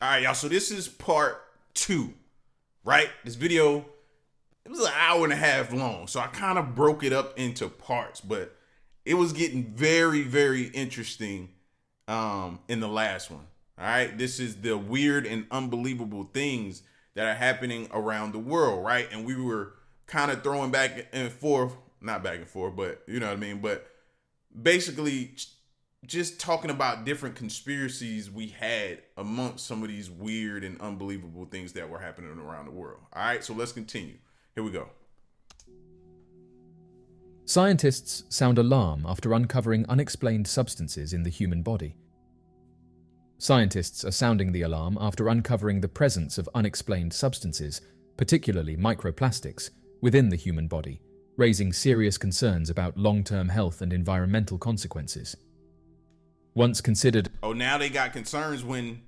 All right, y'all. So this is part 2, right? This video, it was an hour and a half long. So I kind of broke it up into parts, but it was getting very, very interesting in the last one. All right. This is the weird and unbelievable things that are happening around the world, right? And we were kind of throwing back and forth, not back and forth, but you know what I mean? But basically just talking about different conspiracies we had amongst some of these weird and unbelievable things that were happening around the world. All right, so let's continue. Here we go. Scientists sound alarm after uncovering unexplained substances in the human body. Scientists are sounding the alarm after uncovering the presence of unexplained substances, particularly microplastics, within the human body, raising serious concerns about long-term health and environmental consequences. Once considered... Oh, now they got concerns when,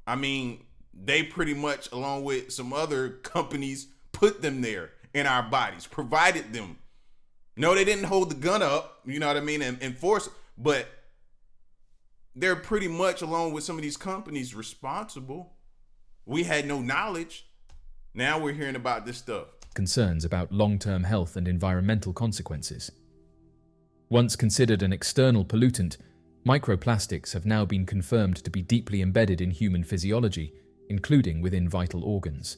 they pretty much, along with some other companies, put them there in our bodies, provided them. No, they didn't hold the gun up, you know what I mean, and force, but they're pretty much, along with some of these companies, responsible. We had no knowledge. Now we're hearing about this stuff. Concerns about long-term health and environmental consequences. Once considered an external pollutant, microplastics have now been confirmed to be deeply embedded in human physiology, including within vital organs.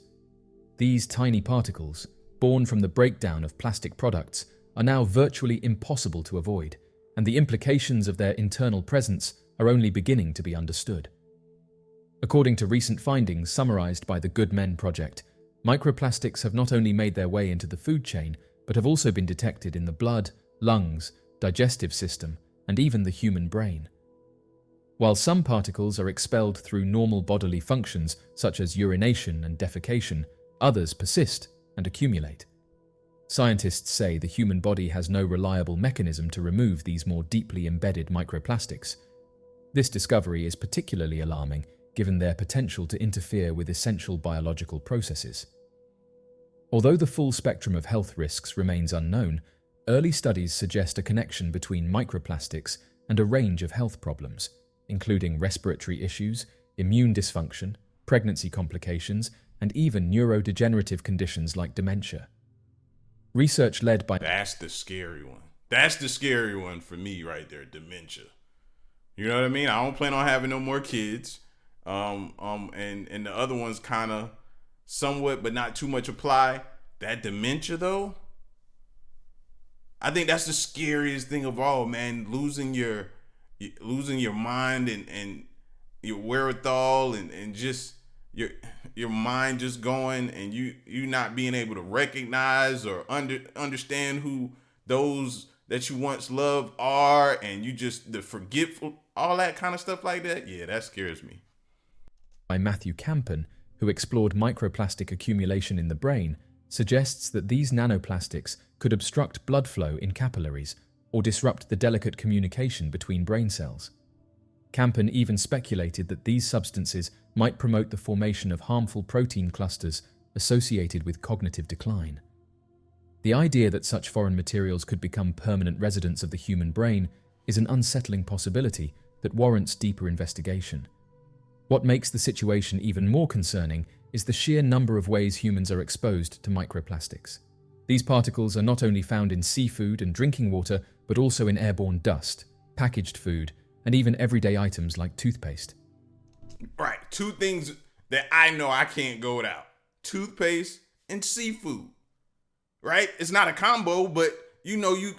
These tiny particles, born from the breakdown of plastic products, are now virtually impossible to avoid, and the implications of their internal presence are only beginning to be understood. According to recent findings summarized by the Good Men Project, microplastics have not only made their way into the food chain, but have also been detected in the blood, lungs, digestive system, and even the human brain. While some particles are expelled through normal bodily functions such as urination and defecation, others persist and accumulate. Scientists say the human body has no reliable mechanism to remove these more deeply embedded microplastics. This discovery is particularly alarming given their potential to interfere with essential biological processes. Although the full spectrum of health risks remains unknown, early studies suggest a connection between microplastics and a range of health problems, including respiratory issues, immune dysfunction, pregnancy complications, and even neurodegenerative conditions like dementia. Research led by... That's the scary one. That's the scary one for me right there, dementia. You know what I mean? I don't plan on having no more kids. And the other ones kind of somewhat, but not too much apply. That dementia though, I think that's the scariest thing of all, man. Losing your mind and your wherewithal and just your mind just going, and you not being able to recognize or understand who those that you once loved are, and you just the forgetful, all that kind of stuff like that. Yeah, that scares me. By Matthew Campen, who explored microplastic accumulation in the brain, suggests that these nanoplastics could obstruct blood flow in capillaries or disrupt the delicate communication between brain cells. Campen even speculated that these substances might promote the formation of harmful protein clusters associated with cognitive decline. The idea that such foreign materials could become permanent residents of the human brain is an unsettling possibility that warrants deeper investigation. What makes the situation even more concerning is the sheer number of ways humans are exposed to microplastics. These particles are not only found in seafood and drinking water, but also in airborne dust, packaged food, and even everyday items like toothpaste. Right, 2 things that I know I can't go without: toothpaste and seafood. Right? It's not a combo, but you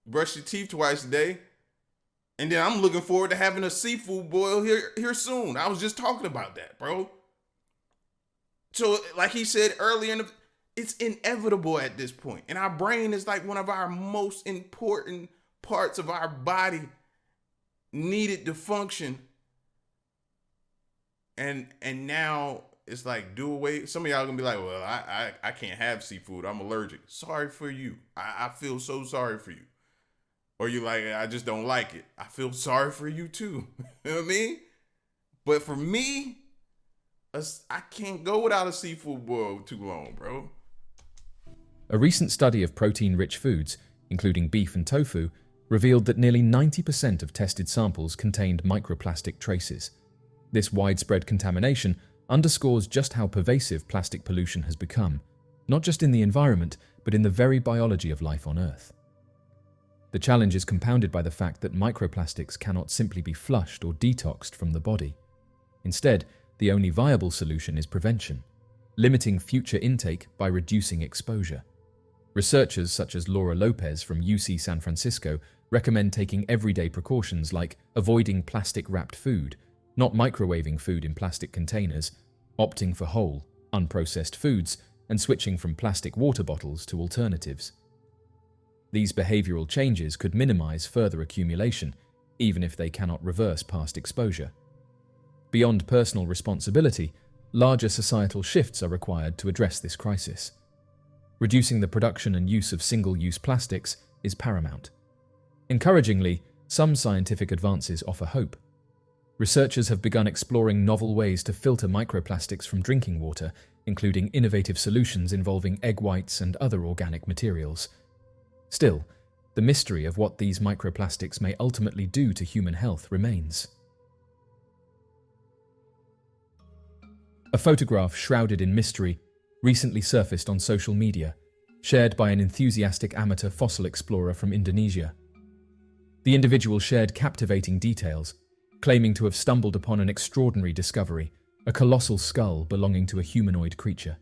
brush your teeth twice a day. And then I'm looking forward to having a seafood boil here soon. I was just talking about that, bro. So like he said earlier, it's inevitable at this point. And our brain is like one of our most important parts of our body, needed to function. And now it's like, do away. Some of y'all gonna be like, well, I can't have seafood. I'm allergic. Sorry for you. I feel so sorry for you. Or you like, I just don't like it. I feel sorry for you too. You know what I mean? But for me, I can't go without a seafood boil too long, bro. A recent study of protein-rich foods, including beef and tofu, revealed that nearly 90% of tested samples contained microplastic traces. This widespread contamination underscores just how pervasive plastic pollution has become, not just in the environment, but in the very biology of life on Earth. The challenge is compounded by the fact that microplastics cannot simply be flushed or detoxed from the body. Instead, the only viable solution is prevention, limiting future intake by reducing exposure. Researchers such as Laura Lopez from UC San Francisco recommend taking everyday precautions like avoiding plastic-wrapped food, not microwaving food in plastic containers, opting for whole, unprocessed foods, and switching from plastic water bottles to alternatives. These behavioral changes could minimize further accumulation, even if they cannot reverse past exposure. Beyond personal responsibility, larger societal shifts are required to address this crisis. Reducing the production and use of single-use plastics is paramount. Encouragingly, some scientific advances offer hope. Researchers have begun exploring novel ways to filter microplastics from drinking water, including innovative solutions involving egg whites and other organic materials. Still, the mystery of what these microplastics may ultimately do to human health remains. A photograph shrouded in mystery recently surfaced on social media, shared by an enthusiastic amateur fossil explorer from Indonesia. The individual shared captivating details, claiming to have stumbled upon an extraordinary discovery, a colossal skull belonging to a humanoid creature.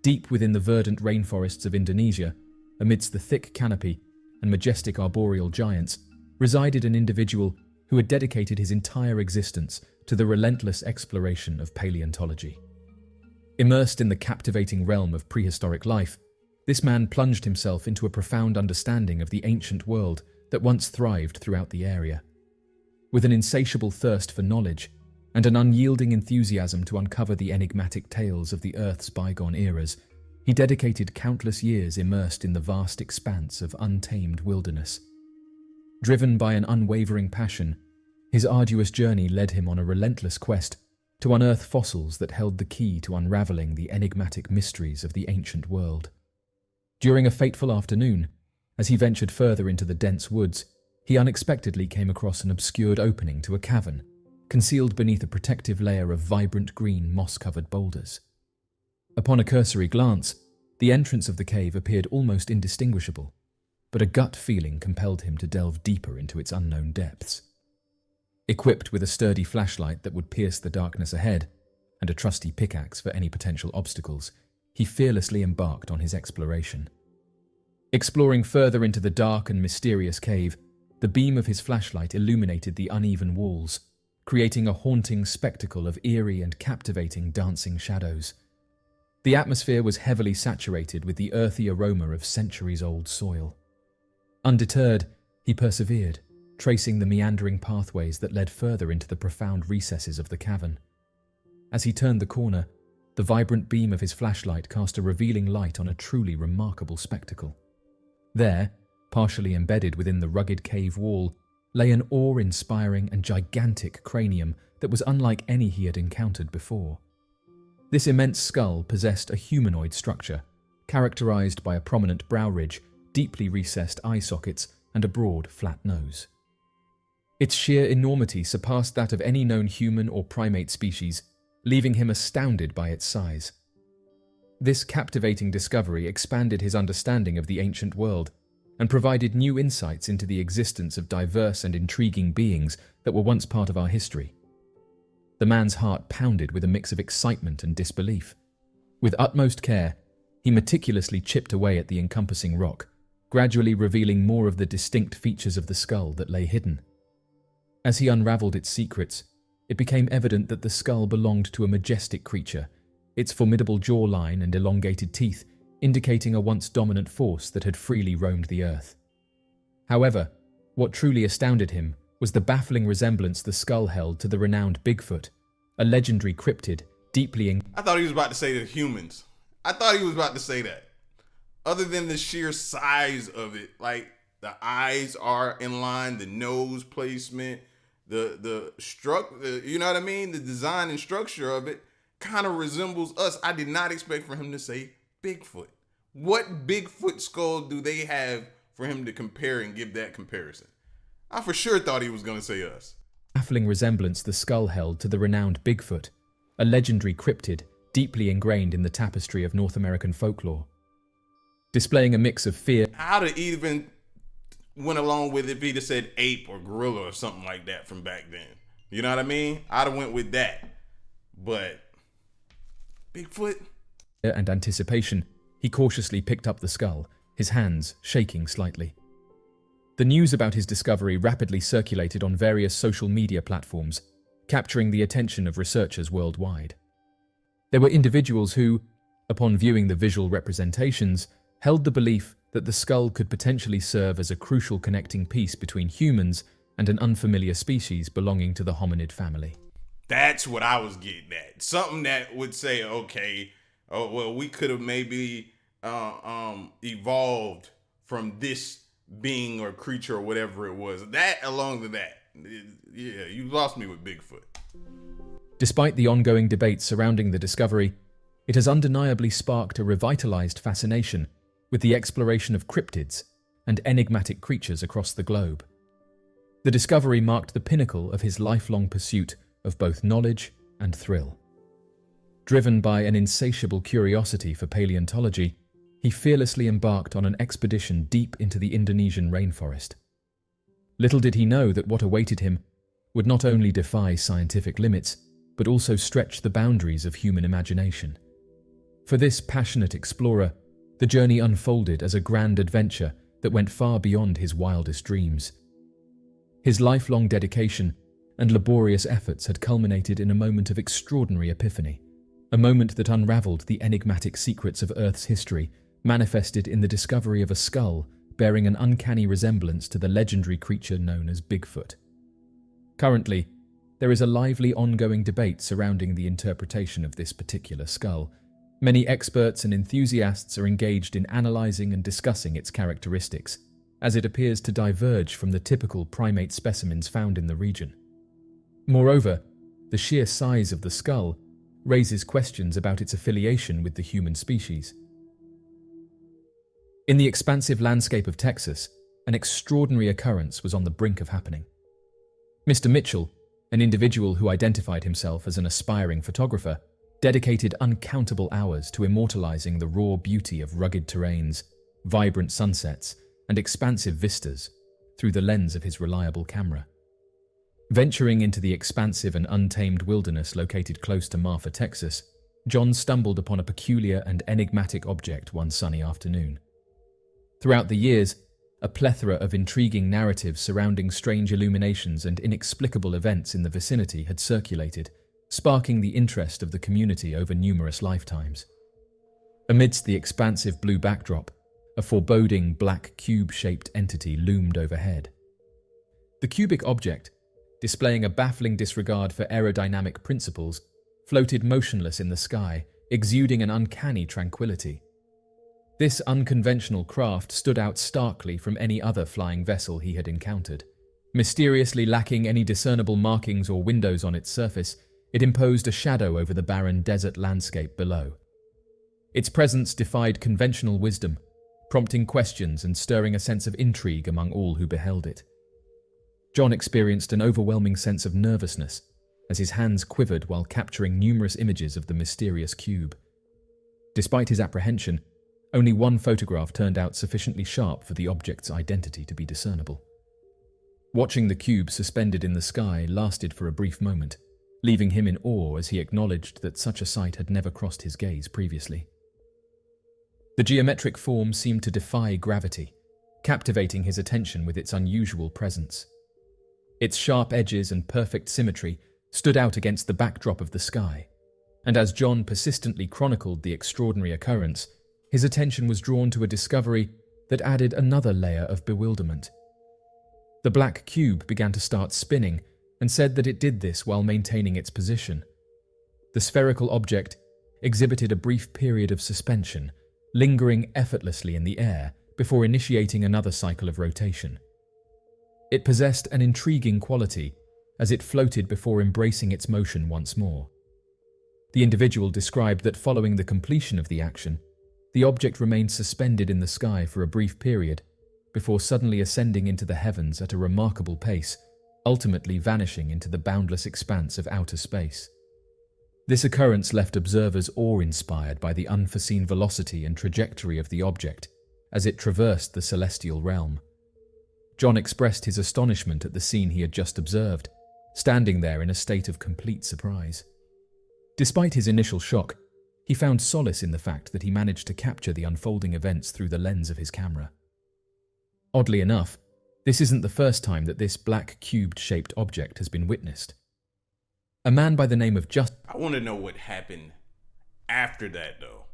Deep within the verdant rainforests of Indonesia, amidst the thick canopy and majestic arboreal giants, resided an individual who had dedicated his entire existence to the relentless exploration of paleontology. Immersed in the captivating realm of prehistoric life, this man plunged himself into a profound understanding of the ancient world that once thrived throughout the area. With an insatiable thirst for knowledge and an unyielding enthusiasm to uncover the enigmatic tales of the Earth's bygone eras, he dedicated countless years immersed in the vast expanse of untamed wilderness. Driven by an unwavering passion, his arduous journey led him on a relentless quest to unearth fossils that held the key to unraveling the enigmatic mysteries of the ancient world. During a fateful afternoon, as he ventured further into the dense woods, he unexpectedly came across an obscured opening to a cavern, concealed beneath a protective layer of vibrant green moss-covered boulders. Upon a cursory glance, the entrance of the cave appeared almost indistinguishable, but a gut feeling compelled him to delve deeper into its unknown depths. Equipped with a sturdy flashlight that would pierce the darkness ahead, and a trusty pickaxe for any potential obstacles, he fearlessly embarked on his exploration. Exploring further into the dark and mysterious cave, the beam of his flashlight illuminated the uneven walls, creating a haunting spectacle of eerie and captivating dancing shadows. The atmosphere was heavily saturated with the earthy aroma of centuries-old soil. Undeterred, he persevered, tracing the meandering pathways that led further into the profound recesses of the cavern. As he turned the corner, the vibrant beam of his flashlight cast a revealing light on a truly remarkable spectacle. There, partially embedded within the rugged cave wall, lay an awe-inspiring and gigantic cranium that was unlike any he had encountered before. This immense skull possessed a humanoid structure, characterized by a prominent brow ridge, deeply recessed eye sockets, and a broad, flat nose. Its sheer enormity surpassed that of any known human or primate species, leaving him astounded by its size. This captivating discovery expanded his understanding of the ancient world and provided new insights into the existence of diverse and intriguing beings that were once part of our history. The man's heart pounded with a mix of excitement and disbelief. With utmost care, he meticulously chipped away at the encompassing rock, gradually revealing more of the distinct features of the skull that lay hidden. As he unraveled its secrets, it became evident that the skull belonged to a majestic creature, its formidable jawline and elongated teeth indicating a once dominant force that had freely roamed the earth. However, what truly astounded him was the baffling resemblance the skull held to the renowned Bigfoot, a legendary cryptid deeply I thought he was about to say the humans. I thought he was about to say that. Other than the sheer size of it, like the eyes are in line, the nose placement, the you know what I mean? The design and structure of it kind of resembles us. I did not expect for him to say Bigfoot. What Bigfoot skull do they have for him to compare and give that comparison? I for sure thought he was going to say us. baffling resemblance the skull held to the renowned Bigfoot, a legendary cryptid deeply ingrained in the tapestry of North American folklore. Displaying a mix of fear, I'd have even went along with it if he'd have said ape or gorilla or something like that from back then. You know what I mean? I'd have went with that. But Bigfoot? and anticipation, he cautiously picked up the skull, his hands shaking slightly. The news about his discovery rapidly circulated on various social media platforms, capturing the attention of researchers worldwide. There were individuals who, upon viewing the visual representations, held the belief that the skull could potentially serve as a crucial connecting piece between humans and an unfamiliar species belonging to the hominid family. That's what I was getting at. Something that would say, okay, oh well, we could have maybe evolved from this being or creature or whatever it was. That along to that. Yeah, you lost me with Bigfoot. Despite the ongoing debate surrounding the discovery, it has undeniably sparked a revitalized fascination with the exploration of cryptids and enigmatic creatures across the globe. The discovery marked the pinnacle of his lifelong pursuit of both knowledge and thrill. Driven by an insatiable curiosity for paleontology, he fearlessly embarked on an expedition deep into the Indonesian rainforest. Little did he know that what awaited him would not only defy scientific limits, but also stretch the boundaries of human imagination. For this passionate explorer, the journey unfolded as a grand adventure that went far beyond his wildest dreams. His lifelong dedication and laborious efforts had culminated in a moment of extraordinary epiphany, a moment that unraveled the enigmatic secrets of Earth's history, manifested in the discovery of a skull bearing an uncanny resemblance to the legendary creature known as Bigfoot. Currently, there is a lively ongoing debate surrounding the interpretation of this particular skull. Many experts and enthusiasts are engaged in analyzing and discussing its characteristics, as it appears to diverge from the typical primate specimens found in the region. Moreover, the sheer size of the skull raises questions about its affiliation with the human species. In the expansive landscape of Texas, an extraordinary occurrence was on the brink of happening. Mr. Mitchell, an individual who identified himself as an aspiring photographer, dedicated uncountable hours to immortalizing the raw beauty of rugged terrains, vibrant sunsets, and expansive vistas through the lens of his reliable camera. Venturing into the expansive and untamed wilderness located close to Marfa, Texas, John stumbled upon a peculiar and enigmatic object one sunny afternoon. Throughout the years, a plethora of intriguing narratives surrounding strange illuminations and inexplicable events in the vicinity had circulated, sparking the interest of the community over numerous lifetimes. Amidst the expansive blue backdrop, a foreboding black cube-shaped entity loomed overhead. The cubic object, displaying a baffling disregard for aerodynamic principles, floated motionless in the sky, exuding an uncanny tranquility. This unconventional craft stood out starkly from any other flying vessel he had encountered. Mysteriously lacking any discernible markings or windows on its surface, it imposed a shadow over the barren desert landscape below. Its presence defied conventional wisdom, prompting questions and stirring a sense of intrigue among all who beheld it. John experienced an overwhelming sense of nervousness as his hands quivered while capturing numerous images of the mysterious cube. Despite his apprehension, only one photograph turned out sufficiently sharp for the object's identity to be discernible. Watching the cube suspended in the sky lasted for a brief moment, leaving him in awe as he acknowledged that such a sight had never crossed his gaze previously. The geometric form seemed to defy gravity, captivating his attention with its unusual presence. Its sharp edges and perfect symmetry stood out against the backdrop of the sky, and as John persistently chronicled the extraordinary occurrence, his attention was drawn to a discovery that added another layer of bewilderment. The black cube began to start spinning and said that it did this while maintaining its position. The spherical object exhibited a brief period of suspension, lingering effortlessly in the air before initiating another cycle of rotation. It possessed an intriguing quality as it floated before embracing its motion once more. The individual described that following the completion of the action, the object remained suspended in the sky for a brief period before suddenly ascending into the heavens at a remarkable pace, ultimately vanishing into the boundless expanse of outer space. This occurrence left observers awe-inspired by the unforeseen velocity and trajectory of the object as it traversed the celestial realm. John expressed his astonishment at the scene he had just observed, standing there in a state of complete surprise. Despite his initial shock, he found solace in the fact that he managed to capture the unfolding events through the lens of his camera. Oddly enough, this isn't the first time that this black cubed-shaped object has been witnessed. A man by the name of I want to know what happened after that, though.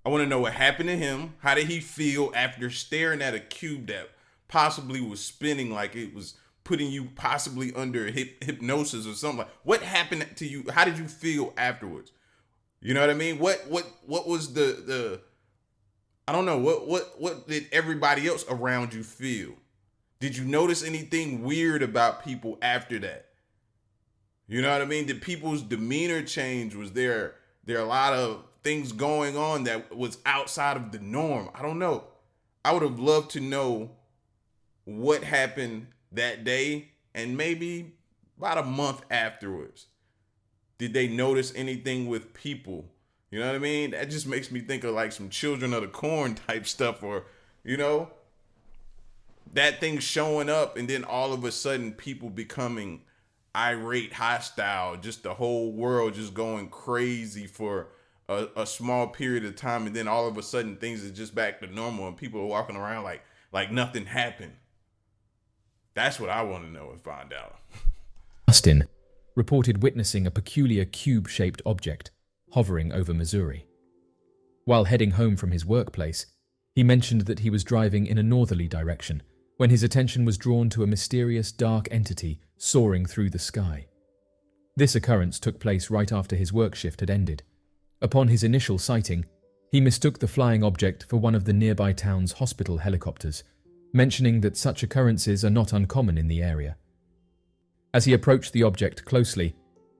I want to know what happened to him. How did he feel after staring at a cube that possibly was spinning like it was putting you possibly under hypnosis or something? What happened to you? How did you feel afterwards? You know what I mean? What was the I don't know, what did everybody else around you feel? Did you notice anything weird about people after that? You know what I mean? Did people's demeanor change? Was there a lot of things going on that was outside of the norm? I don't know. I would have loved to know what happened that day and maybe about a month afterwards. Did they notice anything with people? You know what I mean? That just makes me think of like some Children of the Corn type stuff, or, you know, that thing showing up and then all of a sudden people becoming irate, hostile, just the whole world just going crazy for a small period of time, and then all of a sudden things are just back to normal and people are walking around like nothing happened. That's what I want to know and find out. Justin reported witnessing a peculiar cube-shaped object hovering over Missouri. While heading home from his workplace, he mentioned that he was driving in a northerly direction when his attention was drawn to a mysterious dark entity soaring through the sky. This occurrence took place right after his work shift had ended. Upon his initial sighting, he mistook the flying object for one of the nearby town's hospital helicopters, mentioning that such occurrences are not uncommon in the area. As he approached the object closely,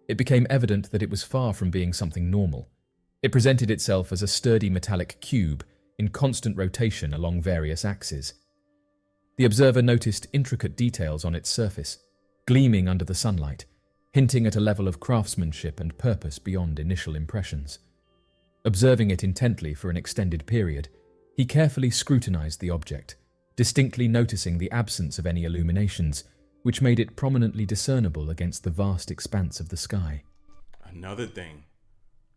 it became evident that it was far from being something normal. It presented itself as a sturdy metallic cube in constant rotation along various axes. The observer noticed intricate details on its surface, gleaming under the sunlight, hinting at a level of craftsmanship and purpose beyond initial impressions. Observing it intently for an extended period, he carefully scrutinized the object, distinctly noticing the absence of any illuminations, which made it prominently discernible against the vast expanse of the sky. Another thing,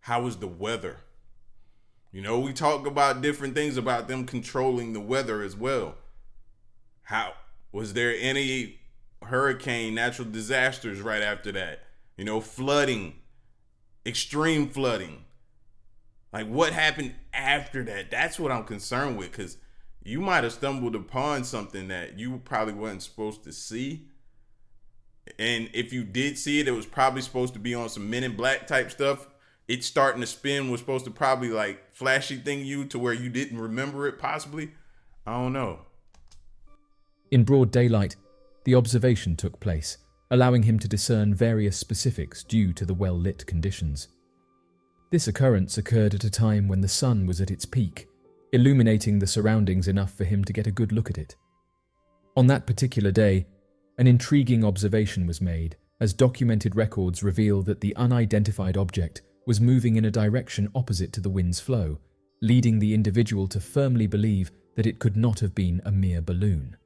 how was the weather? You know, we talk about different things about them controlling the weather as well. How was there any hurricane, natural disasters right after that? You know, flooding, extreme flooding. Like, what happened after that? That's what I'm concerned with, because you might have stumbled upon something that you probably wasn't supposed to see. And if you did see it, it was probably supposed to be on some Men in Black type stuff. It starting to spin was supposed to probably like flashy thing you to where you didn't remember it possibly. I don't know. In broad daylight, the observation took place, allowing him to discern various specifics due to the well-lit conditions. This occurrence occurred at a time when the sun was at its peak, illuminating the surroundings enough for him to get a good look at it. On that particular day, an intriguing observation was made, as documented records reveal that the unidentified object was moving in a direction opposite to the wind's flow, leading the individual to firmly believe that it could not have been a mere balloon.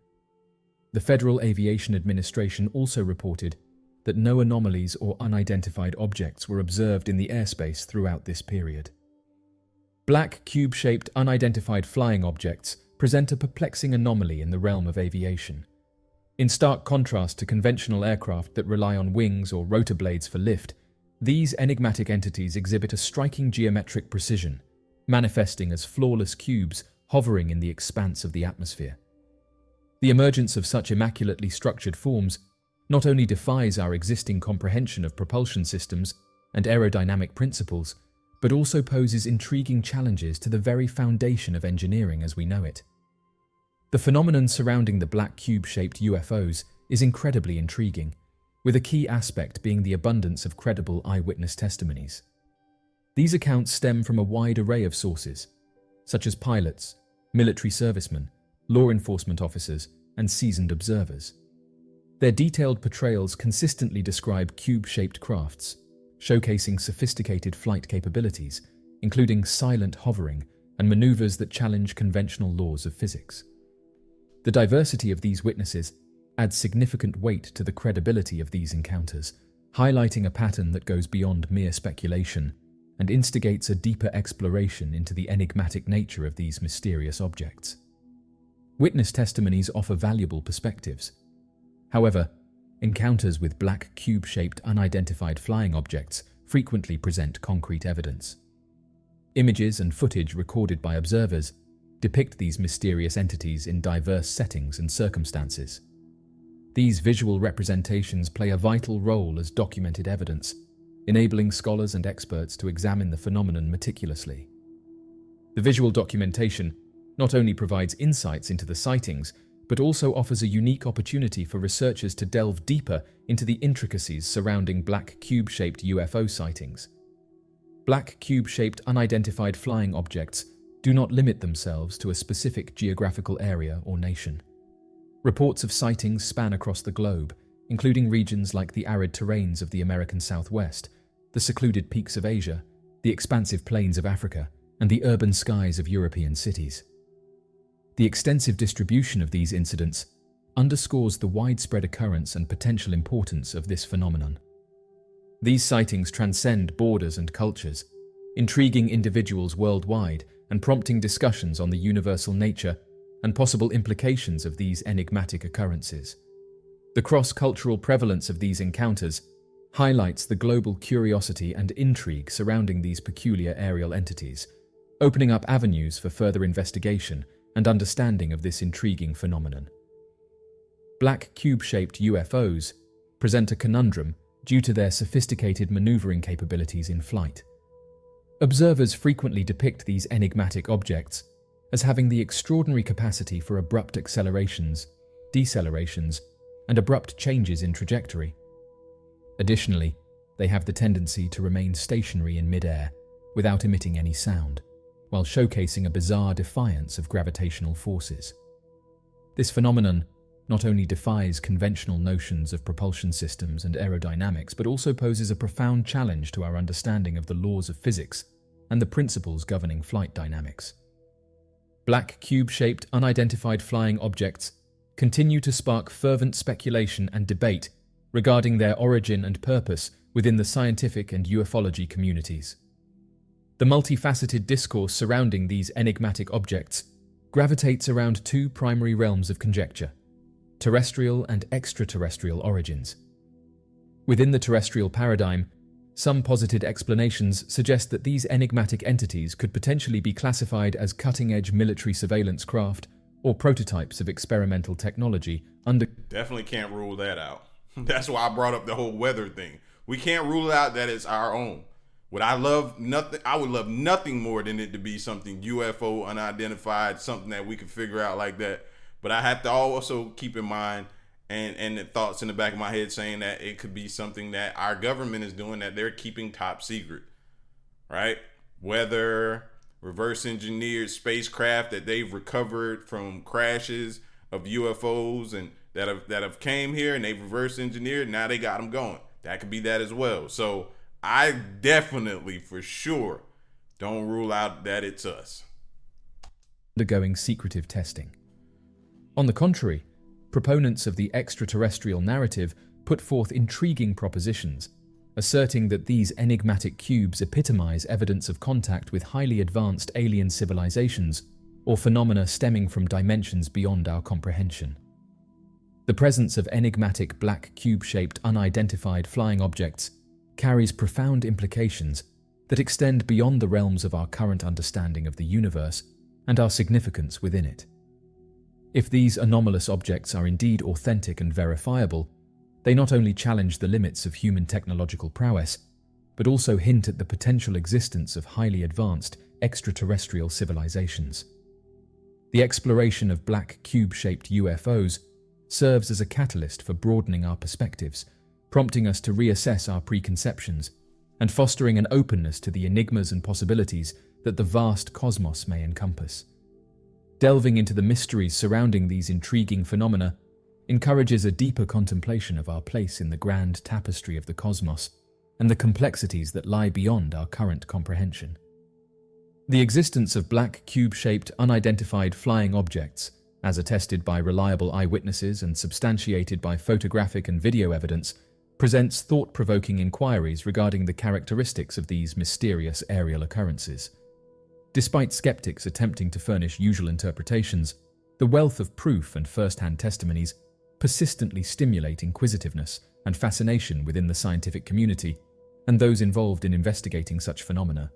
The Federal Aviation Administration also reported that no anomalies or unidentified objects were observed in the airspace throughout this period. Black cube-shaped unidentified flying objects present a perplexing anomaly in the realm of aviation. In stark contrast to conventional aircraft that rely on wings or rotor blades for lift, these enigmatic entities exhibit a striking geometric precision, manifesting as flawless cubes hovering in the expanse of the atmosphere. The emergence of such immaculately structured forms not only defies our existing comprehension of propulsion systems and aerodynamic principles, but also poses intriguing challenges to the very foundation of engineering as we know it. The phenomenon surrounding the black cube-shaped UFOs is incredibly intriguing, with a key aspect being the abundance of credible eyewitness testimonies. These accounts stem from a wide array of sources, such as pilots, military servicemen, law enforcement officers, and seasoned observers. Their detailed portrayals consistently describe cube-shaped crafts, showcasing sophisticated flight capabilities, including silent hovering and maneuvers that challenge conventional laws of physics. The diversity of these witnesses adds significant weight to the credibility of these encounters, highlighting a pattern that goes beyond mere speculation and instigates a deeper exploration into the enigmatic nature of these mysterious objects. Witness testimonies offer valuable perspectives. However, encounters with black cube-shaped unidentified flying objects frequently present concrete evidence. Images and footage recorded by observers depict these mysterious entities in diverse settings and circumstances. These visual representations play a vital role as documented evidence, enabling scholars and experts to examine the phenomenon meticulously. The visual documentation not only provides insights into the sightings, but also offers a unique opportunity for researchers to delve deeper into the intricacies surrounding black cube-shaped UFO sightings. Black cube-shaped unidentified flying objects do not limit themselves to a specific geographical area or nation. Reports of sightings span across the globe, including regions like the arid terrains of the American Southwest, the secluded peaks of Asia, the expansive plains of Africa, and the urban skies of European cities. The extensive distribution of these incidents underscores the widespread occurrence and potential importance of this phenomenon. These sightings transcend borders and cultures, intriguing individuals worldwide and prompting discussions on the universal nature and possible implications of these enigmatic occurrences. The cross-cultural prevalence of these encounters highlights the global curiosity and intrigue surrounding these peculiar aerial entities, opening up avenues for further investigation and understanding of this intriguing phenomenon. Black cube-shaped UFOs present a conundrum due to their sophisticated maneuvering capabilities in flight. Observers frequently depict these enigmatic objects as having the extraordinary capacity for abrupt accelerations, decelerations, and abrupt changes in trajectory. Additionally, they have the tendency to remain stationary in mid-air without emitting any sound, while showcasing a bizarre defiance of gravitational forces. This phenomenon not only defies conventional notions of propulsion systems and aerodynamics, but also poses a profound challenge to our understanding of the laws of physics and the principles governing flight dynamics. Black cube-shaped unidentified flying objects continue to spark fervent speculation and debate regarding their origin and purpose within the scientific and ufology communities. The multifaceted discourse surrounding these enigmatic objects gravitates around two primary realms of conjecture: terrestrial and extraterrestrial origins. Within the terrestrial paradigm, some posited explanations suggest that these enigmatic entities could potentially be classified as cutting-edge military surveillance craft or prototypes of experimental technology under... Definitely can't rule that out. That's why I brought up the whole weather thing. We can't rule out that it's our own. I would love nothing more than it to be something UFO, unidentified, something that we could figure out like that. But I have to also keep in mind and the thoughts in the back of my head saying that it could be something that our government is doing that they're keeping top secret, right? Whether reverse engineered spacecraft that they've recovered from crashes of UFOs and that have came here and they've reverse engineered, now they got them going. That could be that as well. So I definitely, for sure, don't rule out that it's us. Undergoing secretive testing. On the contrary, proponents of the extraterrestrial narrative put forth intriguing propositions, asserting that these enigmatic cubes epitomize evidence of contact with highly advanced alien civilizations or phenomena stemming from dimensions beyond our comprehension. The presence of enigmatic black cube-shaped unidentified flying objects carries profound implications that extend beyond the realms of our current understanding of the universe and our significance within it. If these anomalous objects are indeed authentic and verifiable, they not only challenge the limits of human technological prowess, but also hint at the potential existence of highly advanced extraterrestrial civilizations. The exploration of black cube-shaped UFOs serves as a catalyst for broadening our perspectives, prompting us to reassess our preconceptions and fostering an openness to the enigmas and possibilities that the vast cosmos may encompass. Delving into the mysteries surrounding these intriguing phenomena encourages a deeper contemplation of our place in the grand tapestry of the cosmos and the complexities that lie beyond our current comprehension. The existence of black cube-shaped unidentified flying objects, as attested by reliable eyewitnesses and substantiated by photographic and video evidence, presents thought-provoking inquiries regarding the characteristics of these mysterious aerial occurrences. Despite skeptics attempting to furnish usual interpretations, the wealth of proof and first-hand testimonies persistently stimulate inquisitiveness and fascination within the scientific community and those involved in investigating such phenomena.